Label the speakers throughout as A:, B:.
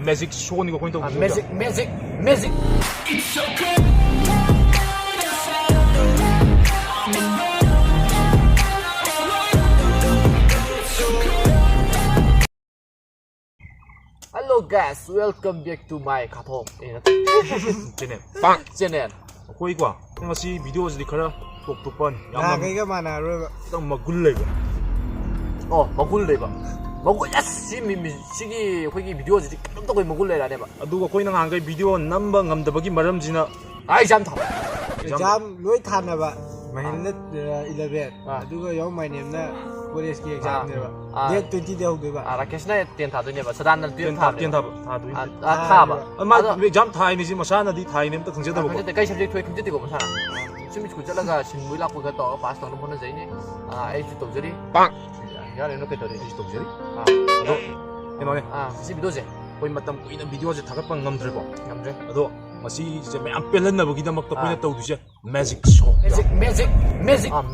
A: 매직 쇼니고 거기 또
B: 매직. It's so good. Hello guys, welcome back to my 카톡 channel.
A: 거기 과. ngasi video jadi kara tok-tokan.
C: Kaya mana ro?
A: Tang magul lay ba.
B: 먹을 레바. 먹고 야씨 시기 거기 비디오 지금 또 거기 먹을 레라 레바.
A: aduga koi nang angai video namba ngamdabagi maramjina
B: 아이 잠 타.
C: Exam loi thana ba. Mahinat 11. Aduga yau my name na college ki exam ne ba. Date 20 de hobe ba.
B: 라케스나 땐 타도냐 봐. 사단날 땐 타.
A: 타도
B: 타봐.
A: ama exam thai ni masana di thai nem ta khangje da ba
B: 근데 그때 subject 왜 금지되고 뭐 사나. 심이 고절라가 신물 갖고 갔다 파스 넣는 보는 자이니. 에이지 도저리. 야래 이렇게 더리.
A: 에이지 도저리.
B: ado
A: kino ne
B: si bidoje.
A: koi matam koi na video je thagap pang ngamdre ba
B: ngamdre.
A: ado masi je me am pelan na bagi da mak ta koi na taw du je magic show.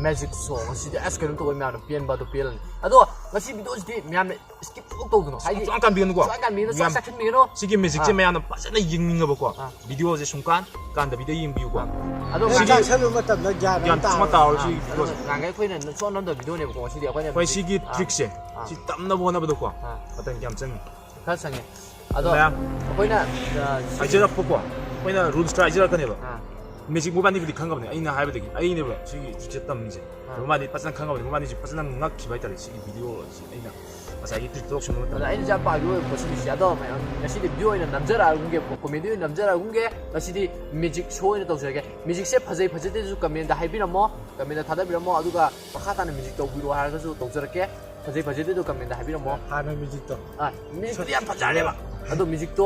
B: magic show. ngasi as kan to me am pian ba do pian. ado ngasi bidoje di me am skip to do no.
A: ai kan bi ko
B: kan mi no sa kan mi no.
A: sigi magic je me am pasana yingning ba ko video je sungkan kan da video ying bi ko
B: ado
C: Exam chalo matam na
A: yan
C: gyan
A: tuma taw si video
B: ngai khoi na so non do video ne ko ngasi di khoi ne.
A: koi sigi trick je si tamna bo na ba do ko atan kyam chang
B: ka sange. ado
A: Ma'am.
B: khoi na
A: ai je ra po ko koi na rules try je ra kan ne ba magic mo ba ni bi kan ga ba ne ai na ha ba de ai ne ba sigi je tam ni je mo ma ni pasan kan ga ba ne mo ma ni ji pasan ngak ki ba ita sigi video ji ai na masa i trick tok shunu ta
B: 아니 잡아 이거 무슨 시야도 나시디 뷰에는 남자라 군게 코미디 남자라 군게 나시디 뮤직 쇼에는 또 저게 뮤직 셰 파제 파제데 주 가면다 하이비나 뭐 가면다 다다비나 뭐 아두가 바카타는 뮤직 또 위로 하면서 또 저렇게 파제 파제데도 가면다 하이비나 뭐
C: hana music to.
B: 뮤직이 안 파자래 봐 아도 뮤직도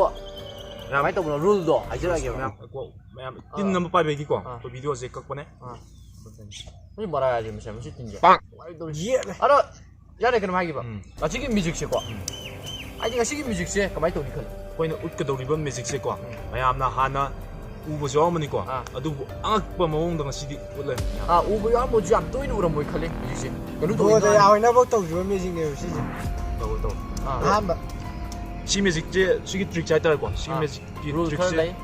B: 야 많이 또 뭐 룰도 아지라게
A: me am tin number 5 bagi ko to video je kak pa ne
B: 무슨 뭐라 해야지 무슨 tinje
C: Yeah.
B: 알아 야래 그럼 하기 봐 지금 뮤직 셰 거. 아니 가 시기 뮤직 셰 가만히 또 니컬
A: koi na ut ka do ribbon music se ko mayam na hana ubo jo mani ko adu angak pa maung dang sidi ulen
B: 우부야 뭐지 안 떠있는 거랑 뭐 이칼리 뮤직 그래도
C: Bo de yaw na bo to jo music ne si.
A: to
C: Han ba.
A: si music je sigi trick chai tar ko si music ki
B: 룰
A: trick se
B: 컬레이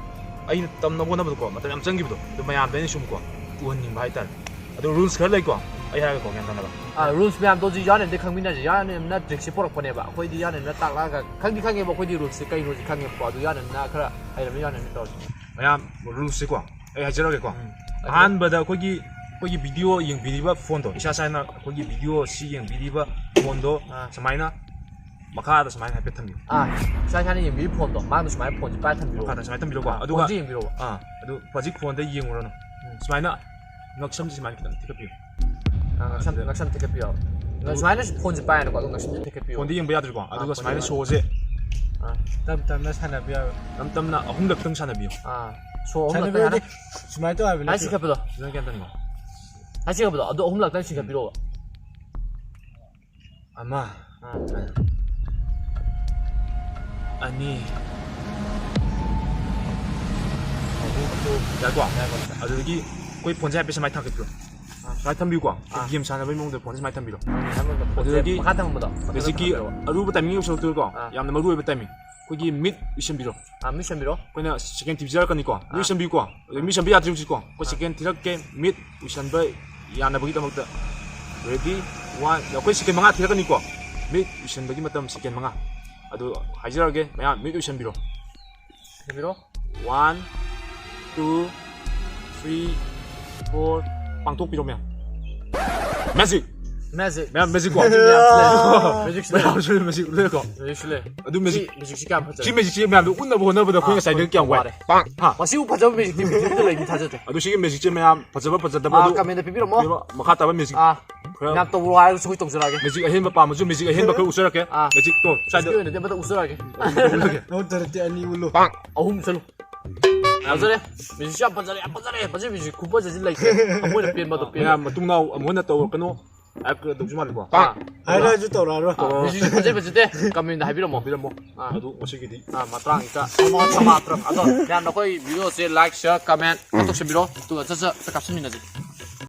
A: ai tam na bo na ba ko matam am changi bu do mayam ben shum ko uon ning bai tar adu rules khar lai ko ai ha ko ngan ta na ba
B: 룰스 매am 도지 야는데 강민나지 야는 나 덱시 포럭 보내 봐 거기 야는 나 딱라가 강디 강에 뭐 거기 룰스 까이 룰스 강에 봐도 야는 나 그라 아이러면 야는 또
A: mayam rules se ko ai ha jara ko han ba da kogi video yung bidiba phone do isa sai na kogi video si yung bidiba phone do samaina makha da samaina ha petam bi
B: 사샤는 이 밀폰도 마음도 많이 폰지 빨탄 비로
A: makha da samaina tam bi lo ko aduga
B: 폰지 비로
A: adu project phone da yung ro no samaina ngak sam ji samaina kitam tikap bi
B: 낙삼 테케피요 스마이는 폰지 빠야는 거 낙삼 테케피요
A: phone da yung ba ya ko aduga samaina show je
C: Tam na sana biya.
A: tam na ahum dak tang sana bi
B: 소
C: Sana
B: 홈락
C: biya.
B: 하나
C: Sumay to abi na.
B: 다시 가보다
A: jang kyan tan ko
B: 다시 가보다 너 홈락 다시 가비로
A: ama ani ya ko adugi koi phone ja pe samai thak bi samai tham bi ko game sana bai mong de phone samai tham bi lo
B: 어디 바탕 보다
A: basically aruba timing yung show ko yamna maru ba timing kogi mid mission biro
B: 미션 비로
A: koina second tip jar kani ko mission bi ko mission bi atri ko ko second tirak ke mid mission ba yana bagi tamak ta ready one ya ko second manga tirak kani ko mid mission bagi matam second manga adu hajar ge maya mid mission biro
B: 비로
A: 1 2 3 4 pangtok biro mya magic
B: 매직
A: maya magic ko
B: 매직 슬레
A: maya shule magic le ko
B: 매직 슬레
A: adu magic
B: 매직 시간 파자
A: si magic si maya du unna bo na bo da ko sa de kyang wa bang ha
B: 와시 우파자 매직 팀 비비들 얘기 타저대
A: adu si magic si maya phajaba phajada ba du
B: 까면데 비비로 뭐
A: makha ta ba magic
B: 그냥 또 우로 알고 소리 동전하게
A: magic ahen ba pa ma ju magic ahen ba ko usarake magic to sa de
B: 비비는데 뭐다 우스라게
C: No tarati ani ulo.
A: bang
B: 어흠 절로 아저래 매직 시간 파자래 파자 매직 굿바자 질라 이게 한 번에 삐엔 봐도 삐엔
A: maya matung na amona to kano ak do ju mal ko
C: Ai ra ju to ra ro.
B: 매직 파자 때 까면데 하비로 뭐
A: bila mo adu osigi di
B: 마트랑 있다 마트랑 아저 그냥 너 거기 비디오 세 라이크 쉐어 커멘트 카톡 좀 빌어 또 저저 값습니다